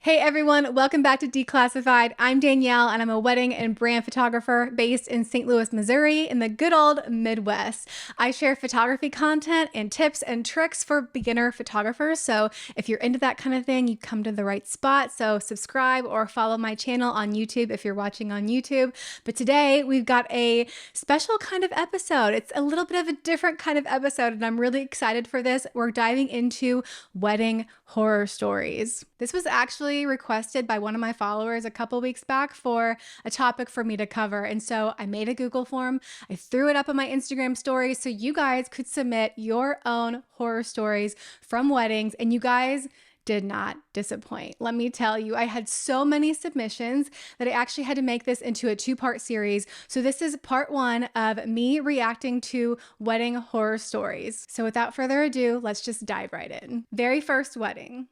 Hey everyone, welcome back to Declassified. I'm Danielle and I'm a wedding and brand photographer based in St. Louis, Missouri in the good old Midwest. I share photography content and tips and tricks for beginner photographers. So if you're into that kind of thing, you come to the right spot. So subscribe or follow my channel on YouTube if you're watching on YouTube. But today we've got a special kind of episode. It's a little bit of a different kind of episode and I'm really excited for this. We're diving into wedding horror stories. This was actually requested by one of my followers a couple weeks back for a topic for me to cover. And so I made a Google form. I threw it up on my Instagram story so you guys could submit your own horror stories from weddings, and you guys did not disappoint. Let me tell you, I had so many submissions that I actually had to make this into a two-part series. So this is part one of me reacting to wedding horror stories. So without further ado, let's just dive right in. Very first wedding.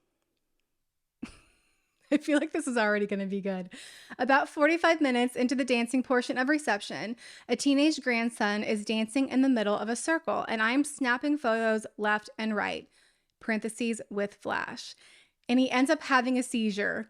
I feel like this is already going to be good. About 45 minutes into the dancing portion of reception, a teenage grandson is dancing in the middle of a circle, and I'm snapping photos left and right, parentheses with flash, and he ends up having a seizure.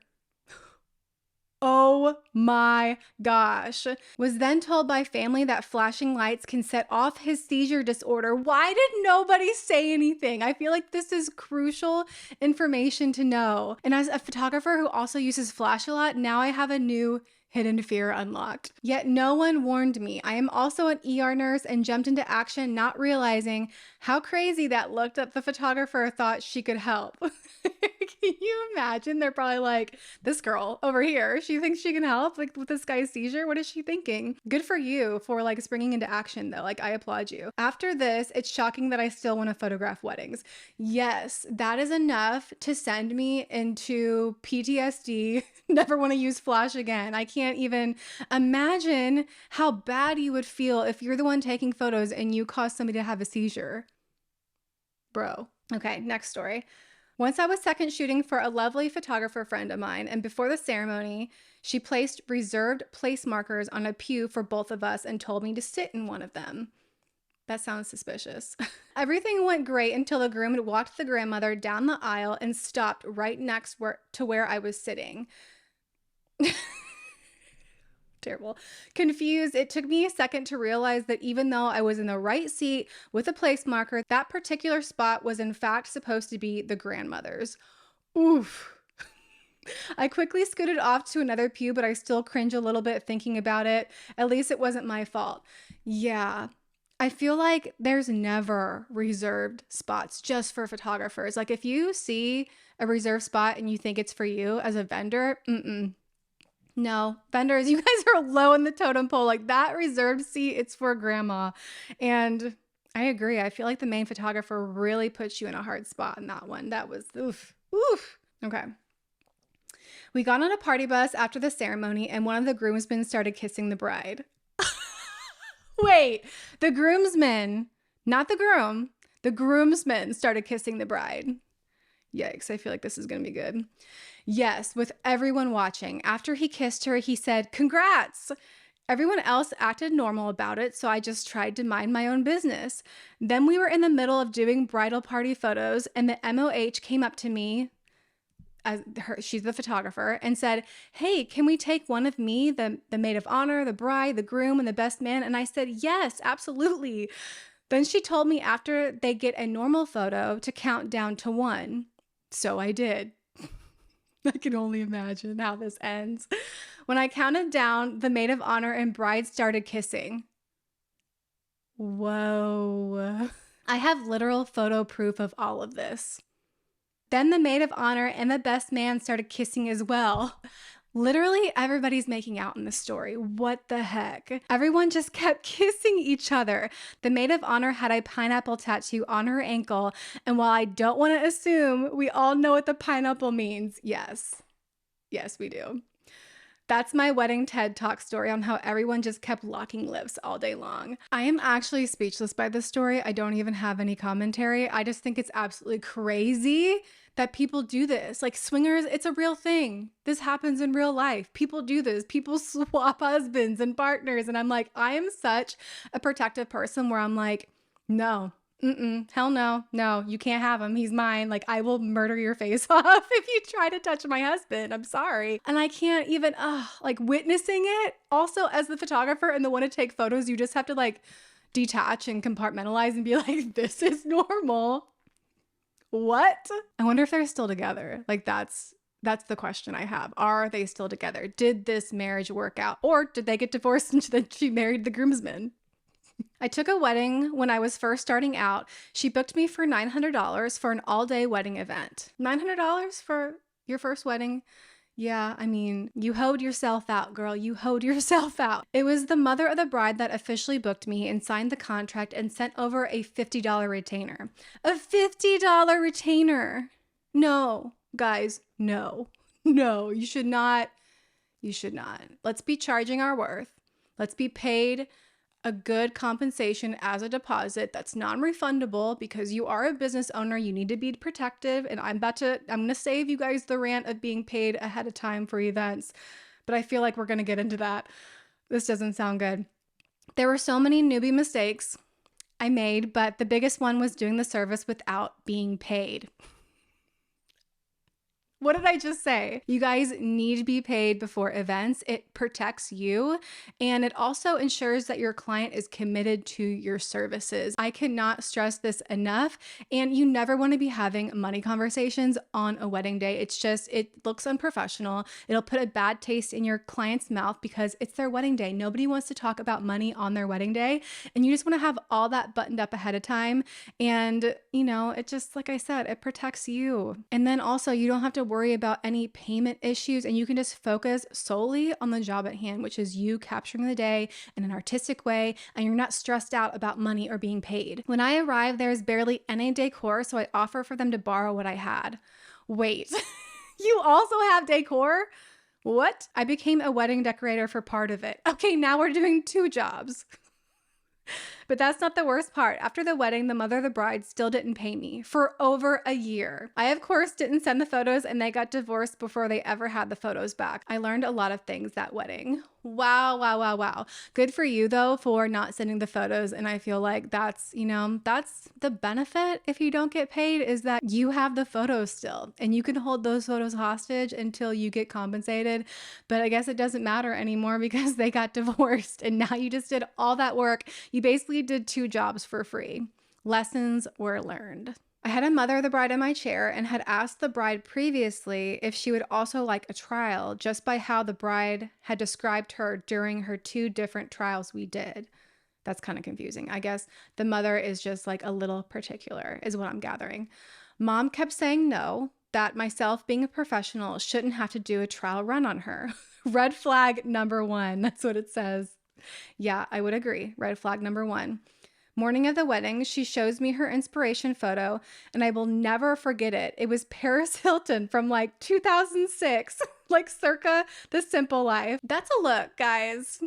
Oh my gosh. Was then told by family that flashing lights can set off his seizure disorder. Why did nobody say anything? I feel like this is crucial information to know. And as a photographer who also uses flash a lot, now I have a new hidden fear unlocked. Yet no one warned me. I am also an ER nurse and jumped into action, not realizing how crazy that looked that the photographer thought she could help. Can you imagine? They're probably like, this girl over here, she thinks she can help like with this guy's seizure. What is she thinking? Good for you for like springing into action though. Like I applaud you. After this, it's shocking that I still want to photograph weddings. Yes, that is enough to send me into PTSD. Never want to use flash again. I can't even imagine how bad you would feel if you're the one taking photos and you cause somebody to have a seizure. Bro. Okay, next story. Once I was second shooting for a lovely photographer friend of mine, and before the ceremony, she placed reserved place markers on a pew for both of us and told me to sit in one of them. That sounds suspicious. Everything went great until the groom had walked the grandmother down the aisle and stopped right next to where I was sitting. Terrible. Confused, it took me a second to realize that even though I was in the right seat with a place marker, that particular spot was in fact supposed to be the grandmother's. Oof. I quickly scooted off to another pew, but I still cringe a little bit thinking about it. At least it wasn't my fault. Yeah. I feel like there's never reserved spots just for photographers. Like if you see a reserved spot and you think it's for you as a vendor, no, vendors, you guys are low in the totem pole. Like that reserved seat, it's for grandma. And I agree. I feel like the main photographer really puts you in a hard spot in that one. That was oof. Okay. We got on a party bus after the ceremony and one of the groomsmen started kissing the bride. Wait, the groomsmen, not the groom, the groomsmen started kissing the bride. Yikes, I feel like this is going to be good. Yes, with everyone watching. After he kissed her, he said, "Congrats." Everyone else acted normal about it, so I just tried to mind my own business. Then we were in the middle of doing bridal party photos, and the MOH came up to me, she's the photographer, and said, "Hey, can we take one of me, the maid of honor, the bride, the groom, and the best man?" And I said, "Yes, absolutely." Then she told me after they get a normal photo to count down to 1. So I did. I can only imagine how this ends. When I counted down, the maid of honor and bride started kissing. Whoa. I have literal photo proof of all of this. Then the maid of honor and the best man started kissing as well. Literally everybody's making out in this story. What the heck? Everyone just kept kissing each other. The maid of honor had a pineapple tattoo on her ankle, and while I don't want to assume, we all know what the pineapple means. Yes, we do. That's my wedding TED Talk story on how everyone just kept locking lips all day long. I am actually speechless by this story. I don't even have any commentary. I just think it's absolutely crazy that people do this. Like swingers, it's a real thing. This happens in real life. People do this. People swap husbands and partners. And I'm like, I am such a protective person where I'm like, no, Hell no. No, you can't have him. He's mine. Like, I will murder your face off if you try to touch my husband. I'm sorry. And I can't even, like, witnessing it. Also, as the photographer and the one to take photos, you just have to, like, detach and compartmentalize and be like, this is normal. What? I wonder if they're still together. Like, that's the question I have. Are they still together? Did this marriage work out? Or did they get divorced and then she married the groomsman? I took a wedding when I was first starting out. She booked me for $900 for an all-day wedding event. $900 for your first wedding? Yeah, I mean, you hoed yourself out, girl. You hoed yourself out. It was the mother of the bride that officially booked me and signed the contract and sent over a $50 retainer. A $50 retainer. No, guys, no. No, you should not. You should not. Let's be charging our worth. Let's be paid a good compensation as a deposit that's non-refundable because you are a business owner. You need to be protective. And I'm going to save you guys the rant of being paid ahead of time for events. But I feel like we're going to get into that. This doesn't sound good. There were so many newbie mistakes I made, but the biggest one was doing the service without being paid. What did I just say? You guys need to be paid before events. It protects you, and it also ensures that your client is committed to your services. I cannot stress this enough, and you never want to be having money conversations on a wedding day. It looks unprofessional. It'll put a bad taste in your client's mouth because it's their wedding day. Nobody wants to talk about money on their wedding day, and you just want to have all that buttoned up ahead of time. And, it just, like I said, it protects you. And then also, you don't have to worry about any payment issues, and you can just focus solely on the job at hand, which is you capturing the day in an artistic way, and you're not stressed out about money or being paid. When I arrived, there's barely any decor, so I offer for them to borrow what I had. Wait, you also have decor? What? I became a wedding decorator for part of it. Okay, now we're doing 2 jobs. But that's not the worst part. After the wedding, the mother of the bride still didn't pay me for over a year. I, of course, didn't send the photos, and they got divorced before they ever had the photos back. I learned a lot of things that wedding. Wow, wow, wow, wow. Good for you, though, for not sending the photos. And I feel like that's the benefit if you don't get paid, is that you have the photos still, and you can hold those photos hostage until you get compensated. But I guess it doesn't matter anymore because they got divorced, and now you just did all that work. You basically did 2 jobs for free. Lessons were learned. I had a mother of the bride in my chair and had asked the bride previously if she would also like a trial, just by how the bride had described her during her 2 different trials we did. That's kind of confusing. I guess the mother is just like a little particular, is what I'm gathering. Mom kept saying no, that myself being a professional shouldn't have to do a trial run on her. Red flag number 1. That's what it says. Yeah, I would agree. Red flag number 1. Morning of the wedding, she shows me her inspiration photo, and I will never forget it. It was Paris Hilton from like 2006, like circa The Simple Life. That's a look, guys.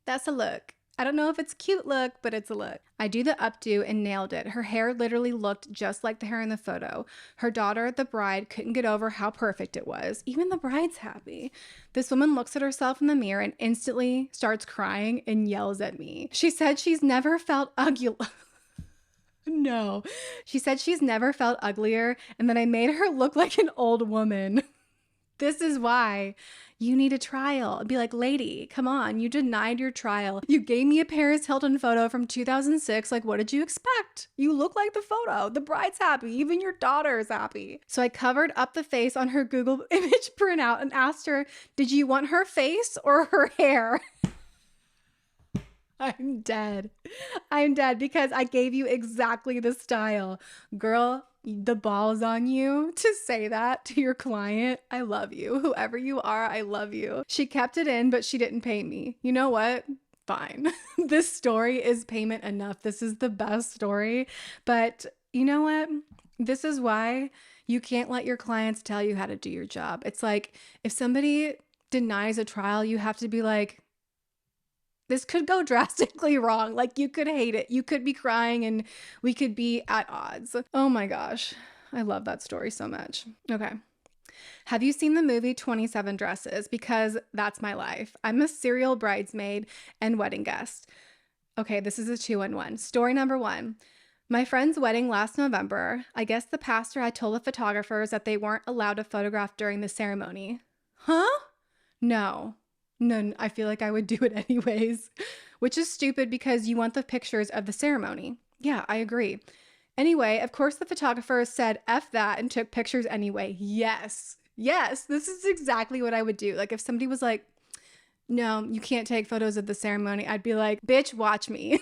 That's a look. I don't know if it's a cute look, but it's a look. I do the updo and nailed it. Her hair literally looked just like the hair in the photo. Her daughter, the bride, couldn't get over how perfect it was. Even the bride's happy. This woman looks at herself in the mirror and instantly starts crying and yells at me. She said she's never felt ugly. No. She said she's never felt uglier, and that I made her look like an old woman. This is why you need a trial. Be like, lady, come on. You denied your trial. You gave me a Paris Hilton photo from 2006. Like, what did you expect? You look like the photo. The bride's happy. Even your daughter is happy. So I covered up the face on her Google image printout and asked her, did you want her face or her hair? I'm dead. I'm dead because I gave you exactly the style. Girl, the ball's on you to say that to your client. I love you. Whoever you are, I love you. She kept it in, but she didn't pay me. You know what? Fine. This story is payment enough. This is the best story. But you know what? This is why you can't let your clients tell you how to do your job. It's like if somebody denies a trial, you have to be like, this could go drastically wrong. Like, you could hate it. You could be crying and we could be at odds. Oh my gosh. I love that story so much. Okay. Have you seen the movie 27 Dresses? Because that's my life. I'm a serial bridesmaid and wedding guest. Okay, this is a 2-in-1. Story number 1. My friend's wedding last November. I guess the pastor had told the photographers that they weren't allowed to photograph during the ceremony. Huh? No. No, I feel like I would do it anyways, which is stupid because you want the pictures of the ceremony. Yeah, I agree. Anyway, of course, the photographers said F that and took pictures anyway. Yes. Yes, this is exactly what I would do. Like, if somebody was like, no, you can't take photos of the ceremony, I'd be like, bitch, watch me.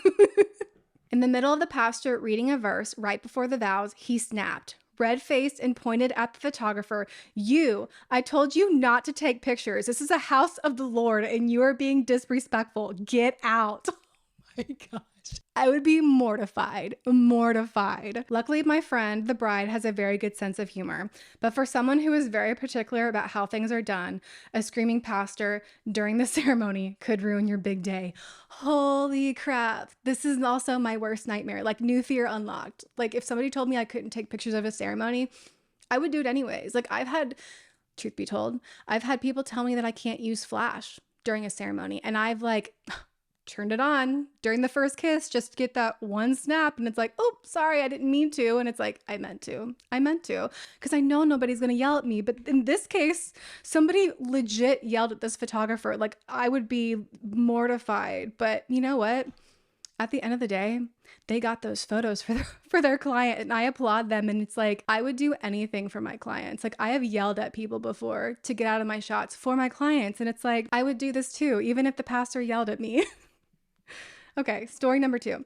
In the middle of the pastor reading a verse right before the vows, he snapped, red-faced, and pointed at the photographer. I told you not to take pictures. This is a house of the Lord and you are being disrespectful. Get out. Oh my gosh. I would be mortified. Luckily, my friend, the bride, has a very good sense of humor. But for someone who is very particular about how things are done, a screaming pastor during the ceremony could ruin your big day. Holy crap. This is also my worst nightmare. Like, new fear unlocked. Like, if somebody told me I couldn't take pictures of a ceremony, I would do it anyways. Like, truth be told, I've had people tell me that I can't use flash during a ceremony. And I've turned it on during the first kiss just to get that one snap, and it's like, oh, sorry, I didn't mean to. And it's like, I meant to, because I know nobody's gonna yell at me. But in this case, somebody legit yelled at this photographer. Like, I would be mortified. But you know what? At the end of the day, they got those photos for their client, and I applaud them. And it's like, I would do anything for my clients. Like, I have yelled at people before to get out of my shots for my clients, and it's like, I would do this too, even if the pastor yelled at me. Okay, story number 2.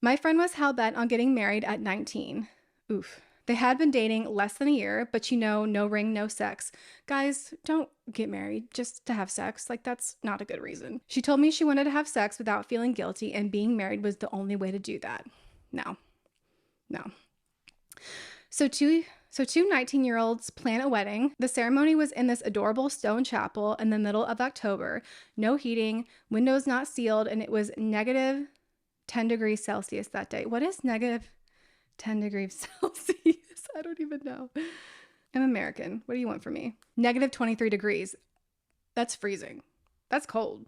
My friend was hell-bent on getting married at 19. Oof. They had been dating less than a year, but no ring, no sex. Guys, don't get married just to have sex. Like, that's not a good reason. She told me she wanted to have sex without feeling guilty, and being married was the only way to do that. No. So two 19-year-olds plan a wedding. The ceremony was in this adorable stone chapel in the middle of October. No heating, windows not sealed, and it was negative 10 degrees Celsius that day. What is negative 10 degrees Celsius? I don't even know. I'm American. What do you want from me? Negative 23 degrees. That's freezing. That's cold.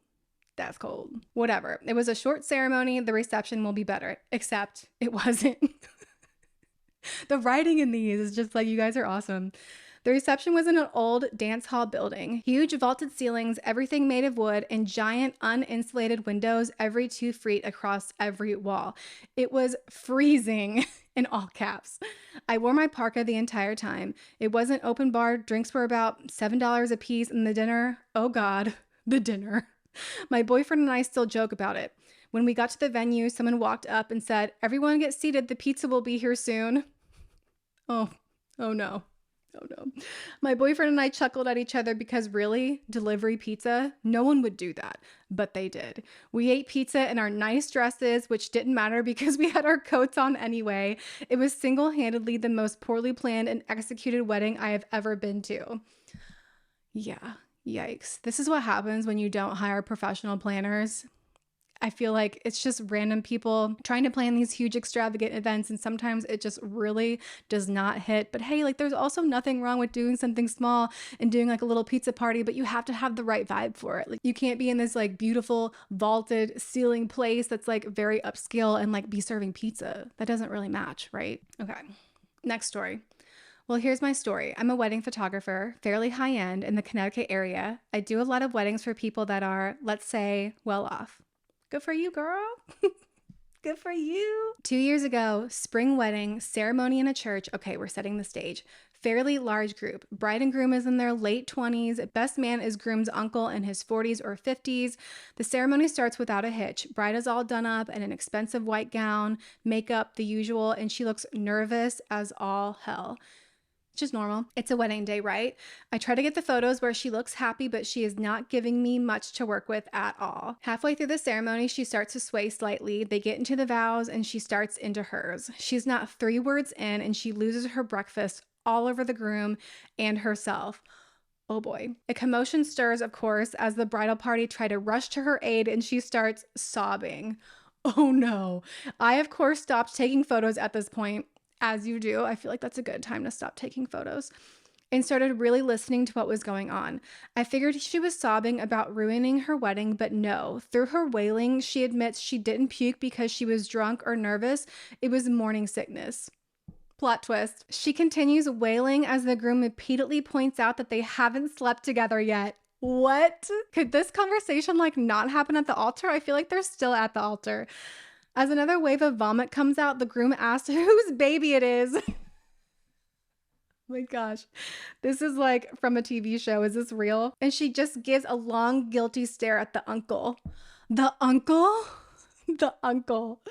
Whatever. It was a short ceremony. The reception will be better. Except it wasn't. The writing in these is just like, you guys are awesome. The reception was in an old dance hall building. Huge vaulted ceilings, everything made of wood, and giant uninsulated windows every 2 feet across every wall. It was freezing in all caps. I wore my parka the entire time. It wasn't open bar. Drinks were about $7 a piece, and the dinner, oh God, the dinner. My boyfriend and I still joke about it. When we got to the venue, someone walked up and said, "Everyone get seated. The pizza will be here soon." Oh no. My boyfriend and I chuckled at each other because really, delivery pizza, no one would do that, but they did. We ate pizza in our nice dresses, which didn't matter because we had our coats on anyway. It was single-handedly the most poorly planned and executed wedding I have ever been to. Yeah, yikes. This is what happens when you don't hire professional planners. I feel like it's just random people trying to plan these huge extravagant events, and sometimes it just really does not hit. But hey, like, there's also nothing wrong with doing something small and doing like a little pizza party, but you have to have the right vibe for it. Like, you can't be in this like beautiful vaulted ceiling place that's like very upscale and like be serving pizza. That doesn't really match, right? Okay, next story. Well, here's my story. I'm a wedding photographer, fairly high end in the Connecticut area. I do a lot of weddings for people that are, let's say, well off. Good for you, girl. Good for you. 2 years ago, spring wedding, ceremony in a church. Okay, we're setting the stage. Fairly large group. Bride and groom is in their late 20s. Best man is groom's uncle in his 40s or 50s. The ceremony starts without a hitch. Bride is all done up in an expensive white gown, makeup, the usual, and she looks nervous as all hell. Just normal. It's a wedding day, right? I try to get the photos where she looks happy, but she is not giving me much to work with at all. Halfway through the ceremony, she starts to sway slightly. They get into the vows and she starts into hers. She's not 3 words in and she loses her breakfast all over the groom and herself. Oh boy. A commotion stirs, of course, as the bridal party try to rush to her aid and she starts sobbing. Oh no. I, of course, stopped taking photos at this point. As you do. I feel like that's a good time to stop taking photos. and started really listening to what was going on. I figured she was sobbing about ruining her wedding, but no. Through her wailing, she admits she didn't puke because she was drunk or nervous. It was morning sickness. Plot twist. She continues wailing as the groom repeatedly points out that they haven't slept together yet. What? Could this conversation not happen at the altar? I feel like they're still at the altar. As another wave of vomit comes out, the groom asks whose baby it is. Oh my gosh. This is like from a TV show. Is this real? And she just gives a long, guilty stare at the uncle. The uncle? The uncle.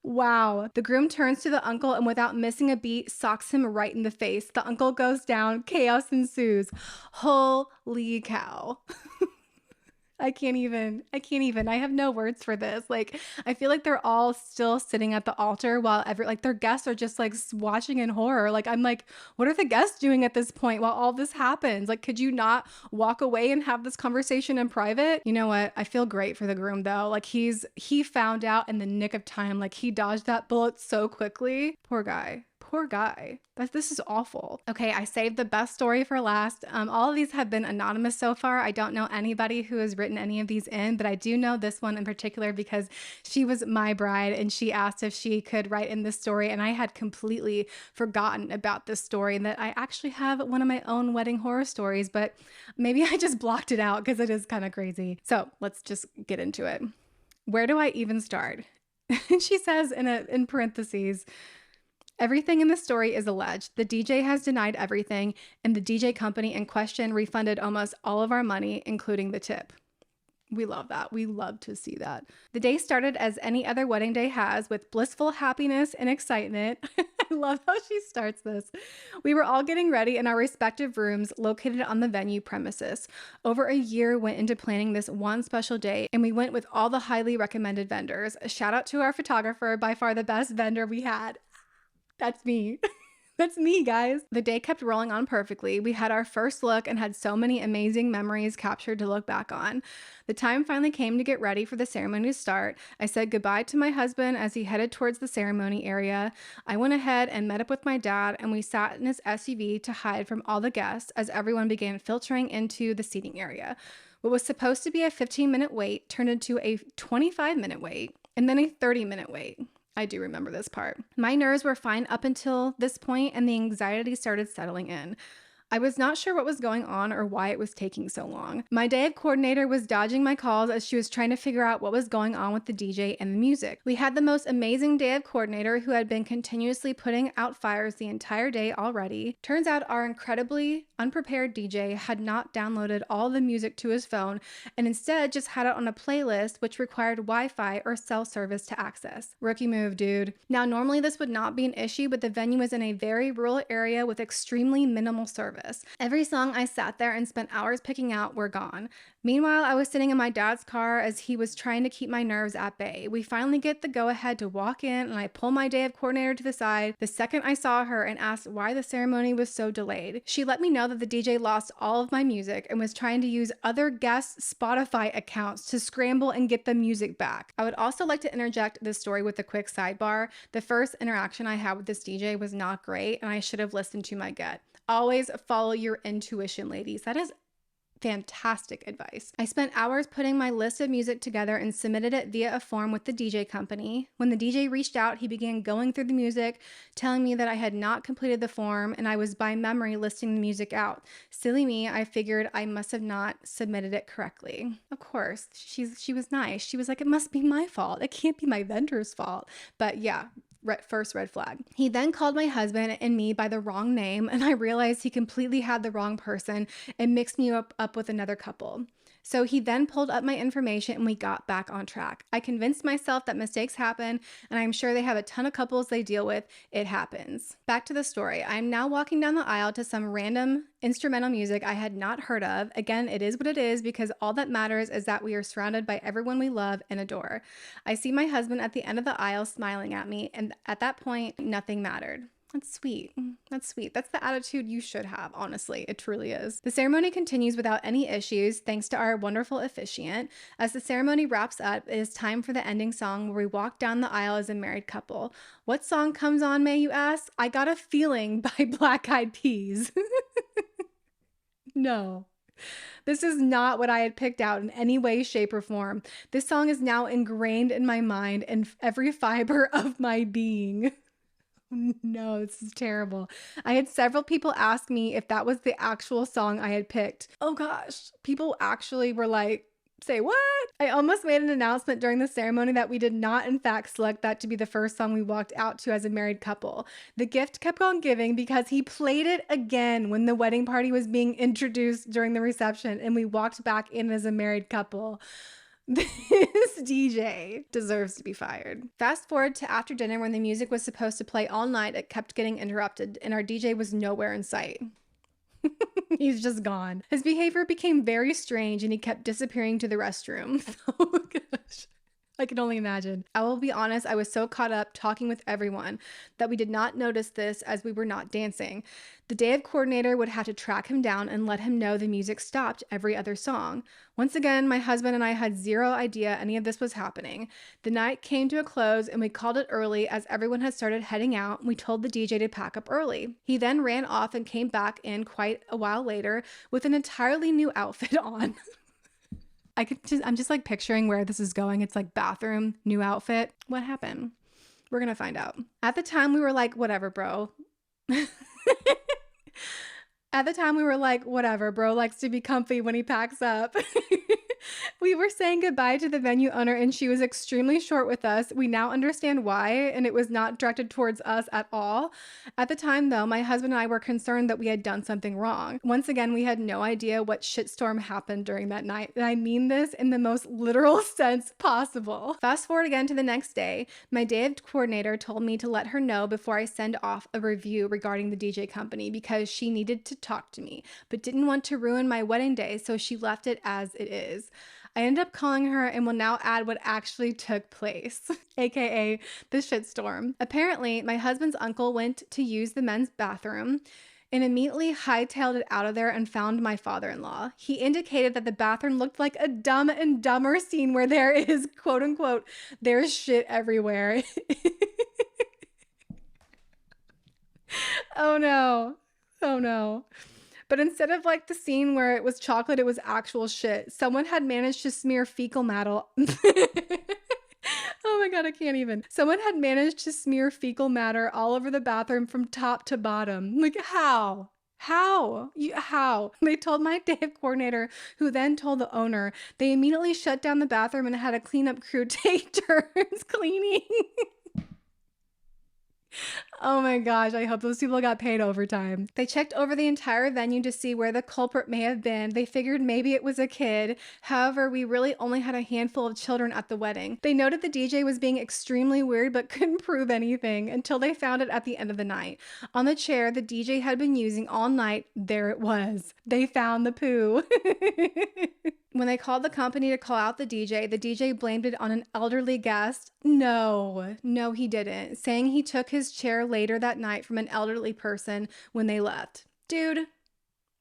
Wow. The groom turns to the uncle and without missing a beat, socks him right in the face. The uncle goes down. Chaos ensues. Holy cow. I can't even. I have no words for this. I feel like they're all still sitting at the altar while their guests are just watching in horror. I'm like, what are the guests doing at this point while all this happens? Could you not walk away and have this conversation in private? You know what? I feel great for the groom though. He found out in the nick of time. He dodged that bullet so quickly. Poor guy. Poor guy. This is awful. Okay, I saved the best story for last. All of these have been anonymous so far. I don't know anybody who has written any of these in, but I do know this one in particular because she was my bride and she asked if she could write in this story, and I had completely forgotten about this story and that I actually have one of my own wedding horror stories, but maybe I just blocked it out because it is kind of crazy. So let's just get into it. Where do I even start? She says in parentheses, everything in the story is alleged. The DJ has denied everything, and the DJ company in question refunded almost all of our money, including the tip. We love that. We love to see that. The day started as any other wedding day has, with blissful happiness and excitement. I love how she starts this. We were all getting ready in our respective rooms located on the venue premises. Over a year went into planning this one special day, and we went with all the highly recommended vendors. A shout out to our photographer, by far the best vendor we had. That's me. That's me, guys. The day kept rolling on perfectly. We had our first look and had so many amazing memories captured to look back on. The time finally came to get ready for the ceremony to start. I said goodbye to my husband as he headed towards the ceremony area. I went ahead and met up with my dad, and we sat in his SUV to hide from all the guests as everyone began filtering into the seating area. What was supposed to be a 15-minute wait turned into a 25-minute wait and then a 30-minute wait. I do remember this part. My nerves were fine up until this point, and the anxiety started settling in. I was not sure what was going on or why it was taking so long. My day of coordinator was dodging my calls as she was trying to figure out what was going on with the DJ and the music. We had the most amazing day of coordinator who had been continuously putting out fires the entire day already. Turns out our incredibly unprepared DJ had not downloaded all the music to his phone and instead just had it on a playlist which required Wi-Fi or cell service to access. Rookie move, dude. Now, normally this would not be an issue, but the venue was in a very rural area with extremely minimal service. Every song I sat there and spent hours picking out were gone. Meanwhile, I was sitting in my dad's car as he was trying to keep my nerves at bay. We finally get the go-ahead to walk in, and I pull my day of coordinator to the side the second I saw her and asked why the ceremony was so delayed. She let me know that the DJ lost all of my music and was trying to use other guests' Spotify accounts to scramble and get the music back. I would also like to interject this story with a quick sidebar. The first interaction I had with this DJ was not great, and I should have listened to my gut. Always follow your intuition, ladies. That is fantastic advice. I spent hours putting my list of music together and submitted it via a form with the DJ company. When the DJ reached out, he began going through the music, telling me that I had not completed the form and I was by memory listing the music out. Silly me, I figured I must have not submitted it correctly. Of course, she was nice. She was like, it must be my fault. It can't be my vendor's fault. But yeah, first red flag. He then called my husband and me by the wrong name, and I realized he completely had the wrong person and mixed me up with another couple. So he then pulled up my information and we got back on track. I convinced myself that mistakes happen, and I'm sure they have a ton of couples they deal with. It happens. Back to the story. I'm now walking down the aisle to some random instrumental music I had not heard of. Again, it is what it is because all that matters is that we are surrounded by everyone we love and adore. I see my husband at the end of the aisle smiling at me, and at that point, nothing mattered. That's sweet. That's sweet. That's the attitude you should have, honestly. It truly is. The ceremony continues without any issues thanks to our wonderful officiant. As the ceremony wraps up, it is time for the ending song where we walk down the aisle as a married couple. What song comes on, may you ask? I Got a Feeling by Black Eyed Peas. No. This is not what I had picked out in any way, shape, or form. This song is now ingrained in my mind and every fiber of my being. No, this is terrible. I had several people ask me if that was the actual song I had picked. Oh gosh, people actually were like, say what? I almost made an announcement during the ceremony that we did not, in fact, select that to be the first song we walked out to as a married couple. The gift kept on giving because he played it again when the wedding party was being introduced during the reception and we walked back in as a married couple. This DJ deserves to be fired. Fast forward to after dinner when the music was supposed to play all night, it kept getting interrupted and our DJ was nowhere in sight. He's just gone. His behavior became very strange and he kept disappearing to the restroom. Oh gosh. I can only imagine. I will be honest, I was so caught up talking with everyone that we did not notice this as we were not dancing. The day of coordinator would have to track him down and let him know the music stopped every other song. Once again, my husband and I had zero idea any of this was happening. The night came to a close and we called it early as everyone had started heading out. We told the DJ to pack up early. He then ran off and came back in quite a while later with an entirely new outfit on. I'm just like picturing where this is going. It's like bathroom, new outfit. What happened? We're going to find out. At the time we were like, whatever, bro. At the time we were like, whatever, bro likes to be comfy when he packs up. We were saying goodbye to the venue owner and she was extremely short with us. We now understand why, and it was not directed towards us at all. At the time though, my husband and I were concerned that we had done something wrong. Once again, we had no idea what shitstorm happened during that night. And I mean this in the most literal sense possible. Fast forward again to the next day, my day of coordinator told me to let her know before I send off a review regarding the DJ company because she needed to talk to me, but didn't want to ruin my wedding day, so she left it as it is. I ended up calling her and will now add what actually took place, aka the shitstorm. Apparently, my husband's uncle went to use the men's bathroom and immediately hightailed it out of there and found my father-in-law. He indicated that the bathroom looked like a Dumb and Dumber scene where there is, quote unquote, there's shit everywhere. Oh no. Oh no. But instead of like the scene where it was chocolate, it was actual shit. Someone had managed to smear fecal matter. Oh my God, I can't even. Someone had managed to smear fecal matter all over the bathroom from top to bottom. Like, how? How? How? They told my day of coordinator, who then told the owner. They immediately shut down the bathroom and had a cleanup crew take turns cleaning. Oh my gosh, I hope those people got paid overtime. They checked over the entire venue to see where the culprit may have been. They figured maybe it was a kid. However, we really only had a handful of children at the wedding. They noted the DJ was being extremely weird but couldn't prove anything until they found it at the end of the night. On the chair the DJ had been using all night, there it was. They found the poo. When they called the company to call out the DJ blamed it on an elderly guest. No, he didn't, saying he took his chair later that night from an elderly person when they left. Dude,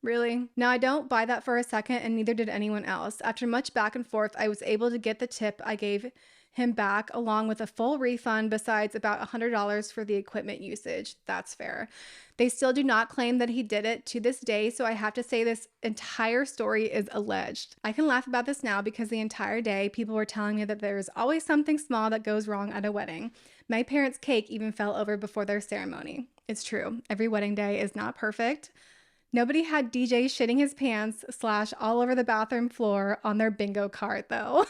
really? Now, I don't buy that for a second, and neither did anyone else. After much back and forth, I was able to get the tip I gave him back along with a full refund besides about $100 for the equipment usage. That's fair. They still do not claim that he did it to this day, so I have to say this entire story is alleged. I can laugh about this now because the entire day people were telling me that there's always something small that goes wrong at a wedding. My parents' cake even fell over before their ceremony. It's true. Every wedding day is not perfect. Nobody had DJ shitting his pants / all over the bathroom floor on their bingo card though.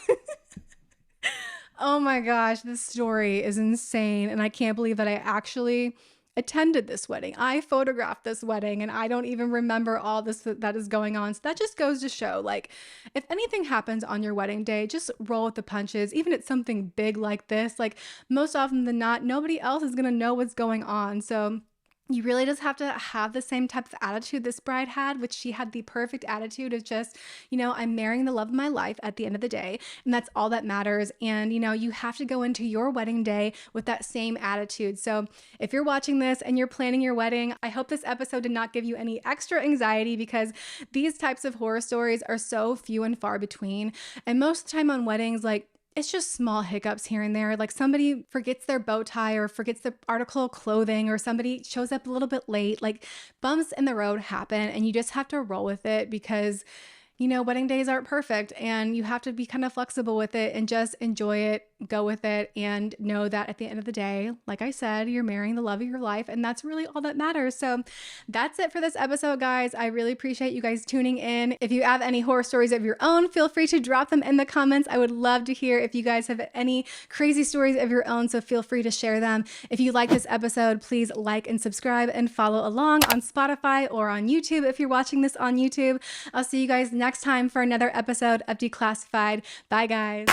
Oh my gosh, this story is insane. And I can't believe that I actually attended this wedding. I photographed this wedding and I don't even remember all this that is going on. So that just goes to show, like, if anything happens on your wedding day, just roll with the punches. Even if it's something big like this, like most often than not, nobody else is going to know what's going on. So you really just have to have the same type of attitude this bride had, which she had the perfect attitude of just, I'm marrying the love of my life at the end of the day. And that's all that matters. And, you have to go into your wedding day with that same attitude. So if you're watching this and you're planning your wedding, I hope this episode did not give you any extra anxiety because these types of horror stories are so few and far between. And most of the time on weddings, like, It's just small hiccups here and there. Like somebody forgets their bow tie or forgets the article of clothing, or somebody shows up a little bit late. Like bumps in the road happen, and you just have to roll with it because wedding days aren't perfect, and you have to be kind of flexible with it and just enjoy it, go with it, and know that at the end of the day, like I said, you're marrying the love of your life, and that's really all that matters. So that's it for this episode, guys. I really appreciate you guys tuning in. If you have any horror stories of your own, feel free to drop them in the comments. I would love to hear if you guys have any crazy stories of your own, so feel free to share them. If you like this episode, please like and subscribe and follow along on Spotify or on YouTube if you're watching this on YouTube. I'll see you guys next time for another episode of Declassified. Bye, guys.